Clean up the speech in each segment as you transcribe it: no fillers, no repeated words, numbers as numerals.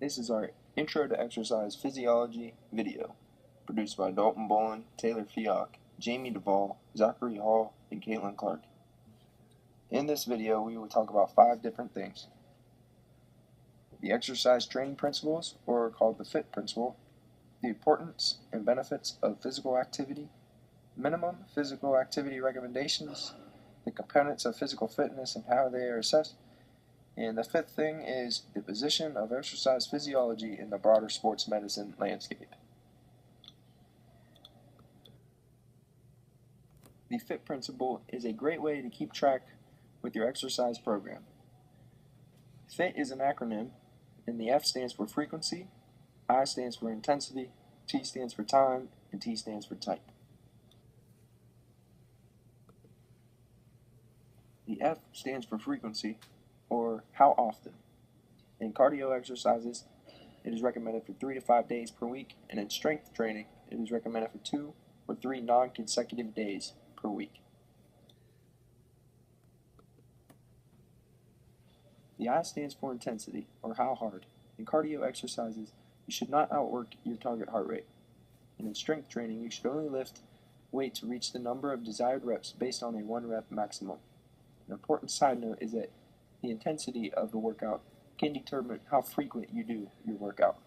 This is our Intro to Exercise Physiology video, produced by Dalton Bolin, Taylor Fioc, Jamie Duvall, Zachary Hall, and Caitlin Clark. In this video, we will talk about 5 different things. The exercise training principles, or called the FIT principle, the importance and benefits of physical activity, minimum physical activity recommendations, the components of physical fitness and how they are assessed, and the 5th thing is the position of exercise physiology in the broader sports medicine landscape. The FIT principle is a great way to keep track with your exercise program. FIT is an acronym, and the F stands for frequency, I stands for intensity, T stands for time, and T stands for type. The F stands for frequency, or how often. In cardio exercises, it is recommended for 3 to 5 days per week, and in strength training, it is recommended for 2 or 3 non-consecutive days per week. The I stands for intensity, or how hard. In cardio exercises, you should not outwork your target heart rate. And in strength training, you should only lift weight to reach the number of desired reps based on a 1 rep maximum. An important side note is that the intensity of the workout can determine how frequent you do your workout.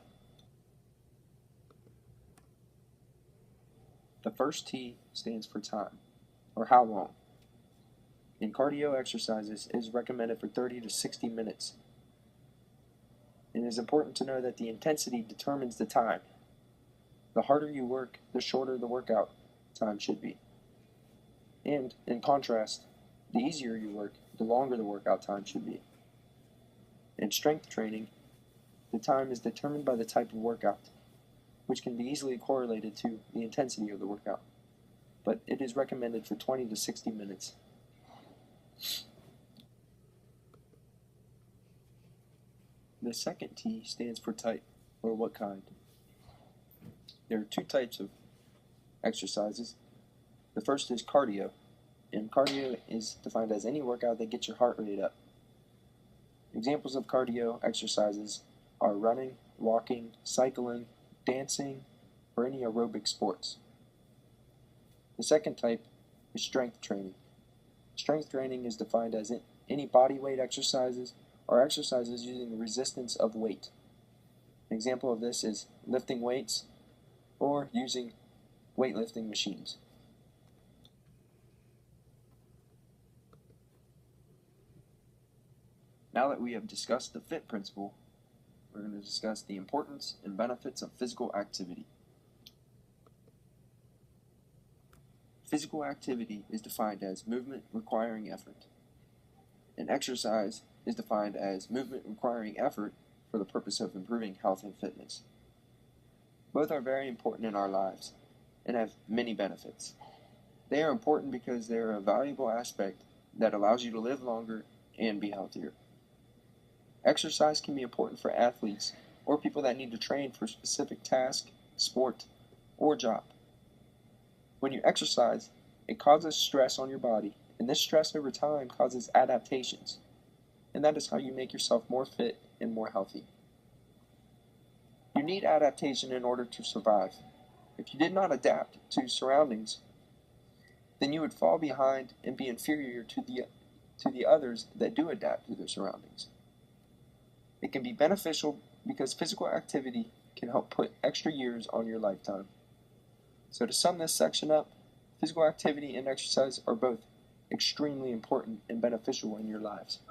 The first T stands for time, or how long. In cardio exercises, it is recommended for 30 to 60 minutes. It is important to know that the intensity determines the time. The harder you work, the shorter the workout time should be. And, in contrast, the easier you work, the longer the workout time should be. In strength training, the time is determined by the type of workout, which can be easily correlated to the intensity of the workout, but it is recommended for 20 to 60 minutes. The second T stands for type, or what kind. There are 2 types of exercises. The first is cardio, and cardio is defined as any workout that gets your heart rate up. Examples of cardio exercises are running, walking, cycling, dancing, or any aerobic sports. The second type is strength training. Strength training is defined as any body weight exercises or exercises using the resistance of weight. An example of this is lifting weights or using weightlifting machines. Now that we have discussed the FIT principle, we're going to discuss the importance and benefits of physical activity. Physical activity is defined as movement requiring effort. And exercise is defined as movement requiring effort for the purpose of improving health and fitness. Both are very important in our lives and have many benefits. They are important because they are a valuable aspect that allows you to live longer and be healthier. Exercise can be important for athletes or people that need to train for a specific task, sport, or job. When you exercise, it causes stress on your body, and this stress over time causes adaptations, and that is how you make yourself more fit and more healthy. You need adaptation in order to survive. If you did not adapt to surroundings, then you would fall behind and be inferior to the others that do adapt to their surroundings. It can be beneficial because physical activity can help put extra years on your lifetime. So to sum this section up, physical activity and exercise are both extremely important and beneficial in your lives.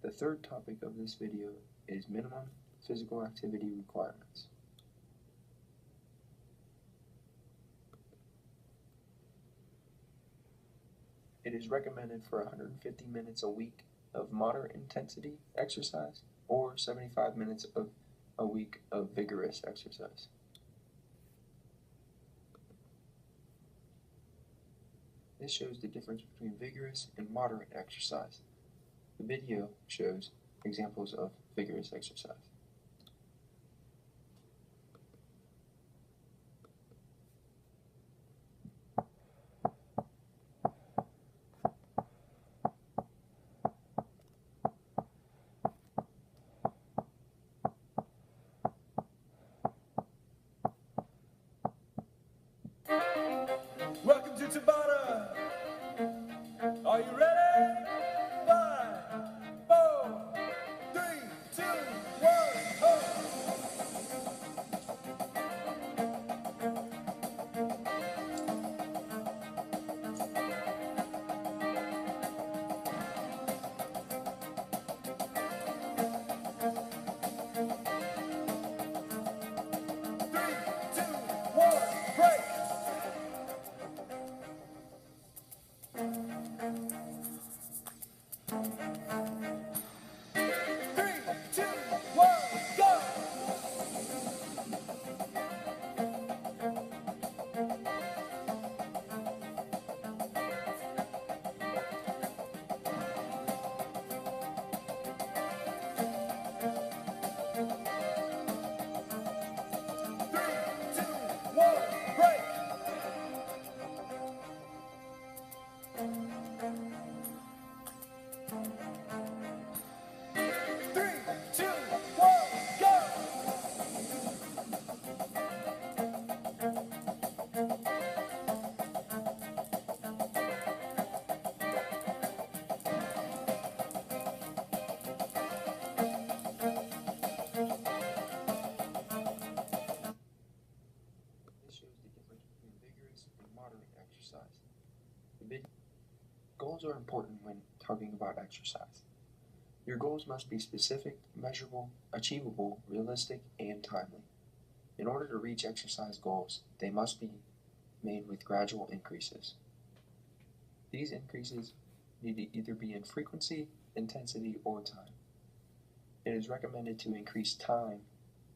The third topic of this video is minimum physical activity requirements. It is recommended for 150 minutes a week of moderate intensity exercise or 75 minutes of a week of vigorous exercise. This shows the difference between vigorous and moderate exercise. The video shows examples of vigorous exercise. exercise. Goals are important when talking about exercise. Your goals must be specific, measurable, achievable, realistic, and timely. In order to reach exercise goals, they must be made with gradual increases. These increases need to either be in frequency, intensity, or time. It is recommended to increase time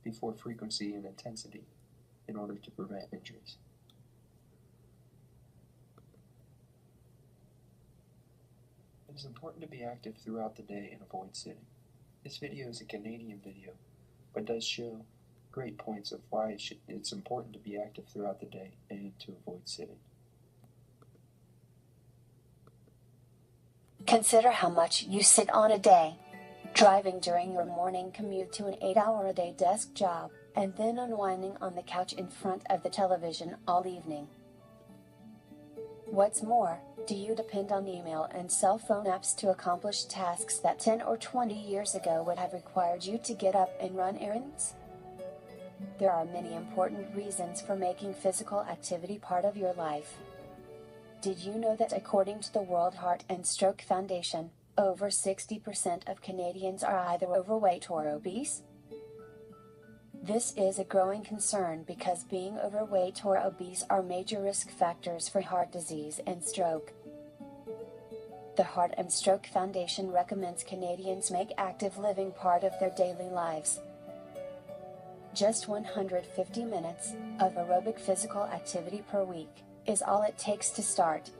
before frequency and intensity in order to prevent injuries. It is important to be active throughout the day and avoid sitting. This video is a Canadian video, but does show great points of why it's important to be active throughout the day and to avoid sitting. Consider how much you sit on a day. Driving during your morning commute to an 8-hour-a-day desk job, and then unwinding on the couch in front of the television all evening. What's more, do you depend on email and cell phone apps to accomplish tasks that 10 or 20 years ago would have required you to get up and run errands? There are many important reasons for making physical activity part of your life. Did you know that according to the World Heart and Stroke Foundation, over 60% of Canadians are either overweight or obese? This is a growing concern because being overweight or obese are major risk factors for heart disease and stroke. The Heart and Stroke Foundation recommends Canadians make active living part of their daily lives. Just 150 minutes of aerobic physical activity per week is all it takes to start.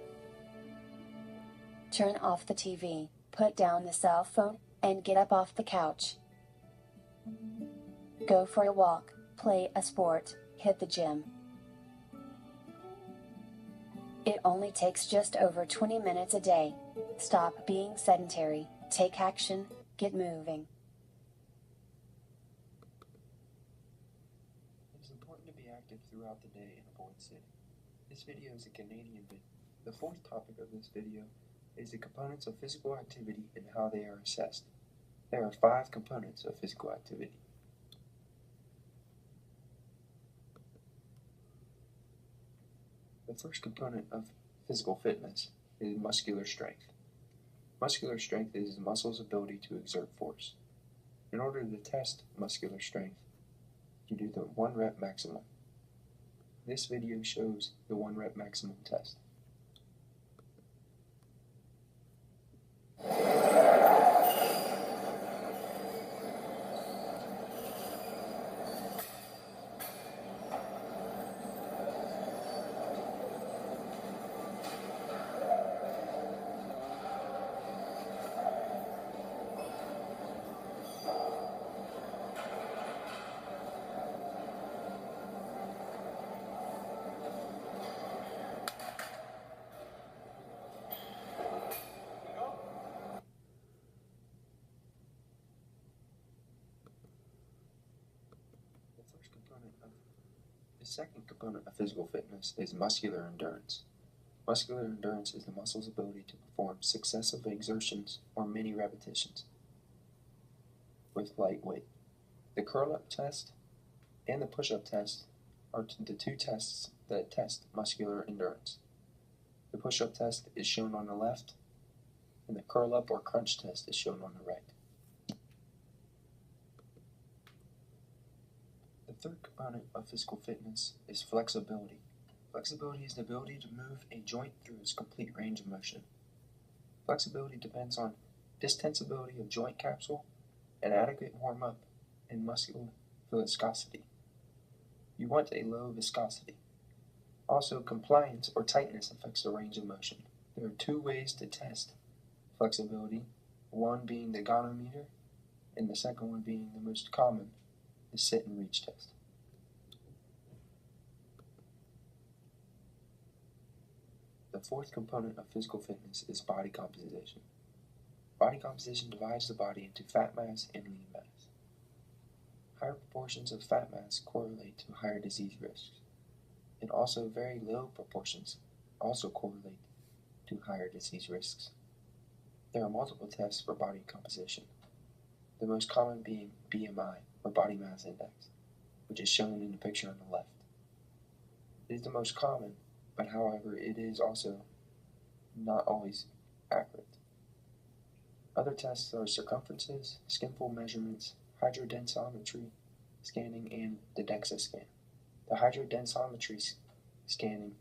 Turn off the TV, put down the cell phone, and get up off the couch. Go for a walk, play a sport, hit the gym. It only takes just over 20 minutes a day. Stop being sedentary, take action, get moving. It is important to be active throughout the day and avoid sitting. This video is a Canadian video. The fourth topic of this video is the components of physical activity and how they are assessed. There are 5 components of physical activity. The first component of physical fitness is muscular strength. Muscular strength is the muscle's ability to exert force. In order to test muscular strength, you do the 1 rep maximum. This video shows the 1 rep maximum test. The second component of physical fitness is muscular endurance. Muscular endurance is the muscle's ability to perform successive exertions or many repetitions with light weight. The curl-up test and the push-up test are the 2 tests that test muscular endurance. The push-up test is shown on the left, and the curl-up or crunch test is shown on the right. The third component of physical fitness is flexibility. Flexibility is the ability to move a joint through its complete range of motion. Flexibility depends on distensibility of joint capsule and adequate warm-up and muscular viscosity. You want a low viscosity. Also, compliance or tightness affects the range of motion. There are 2 ways to test flexibility, one being the gonometer and the second one being the most common, the sit and reach test. The fourth component of physical fitness is body composition. Body composition divides the body into fat mass and lean mass. Higher proportions of fat mass correlate to higher disease risks, and also very low proportions also correlate to higher disease risks. There are multiple tests for body composition, the most common being BMI, or body mass index, which is shown in the picture on the left. It is the most common but however, it is also not always accurate. Other tests are circumferences, skinfold measurements, hydrodensometry scanning, and the DEXA scan. The hydrodensometry scanning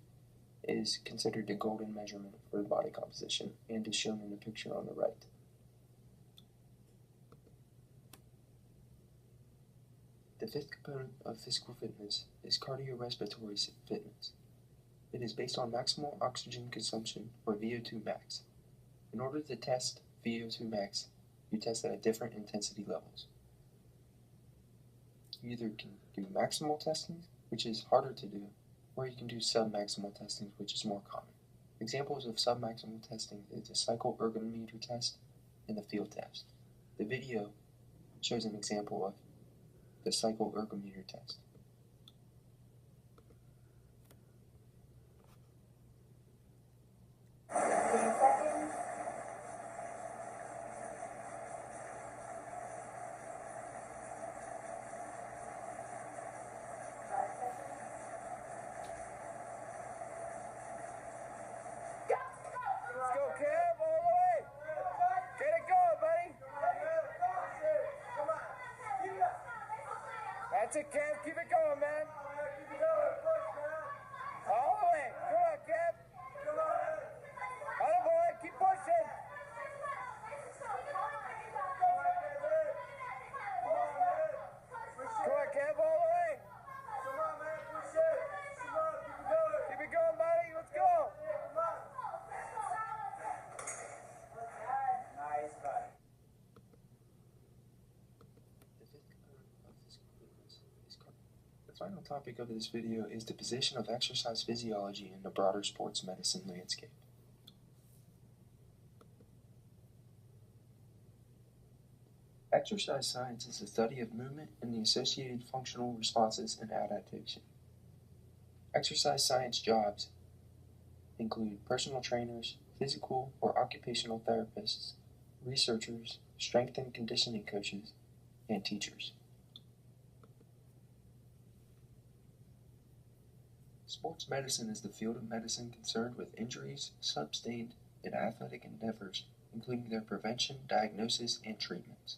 is considered the golden measurement for the body composition and is shown in the picture on the right. The fifth component of physical fitness is cardiorespiratory fitness. It is based on maximal oxygen consumption, or VO2 max. In order to test VO2 max, you test at different intensity levels. You either can do maximal testing, which is harder to do, or you can do submaximal testing, which is more common. Examples of submaximal testing is the cycle ergometer test and the field test. The video shows an example of the cycle ergometer test. That's it, Kev. Keep it going, man. All the way. Come on, Kev. Atta boy. Keep pushing. Come on, Kev. All the way. Come on, man. Push it. Come on. Keep it going, buddy. Let's go. Nice, buddy. The final topic of this video is the position of exercise physiology in the broader sports medicine landscape. Exercise science is the study of movement and the associated functional responses and adaptation. Exercise science jobs include personal trainers, physical or occupational therapists, researchers, strength and conditioning coaches, and teachers. Sports medicine is the field of medicine concerned with injuries sustained in athletic endeavors, including their prevention, diagnosis, and treatments.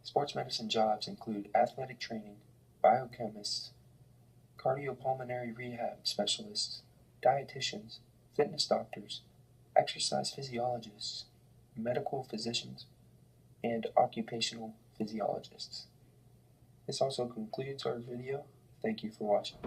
Sports medicine jobs include athletic training, biochemists, cardiopulmonary rehab specialists, dietitians, fitness doctors, exercise physiologists, medical physicians, and occupational physiologists. This also concludes our video. Thank you for watching.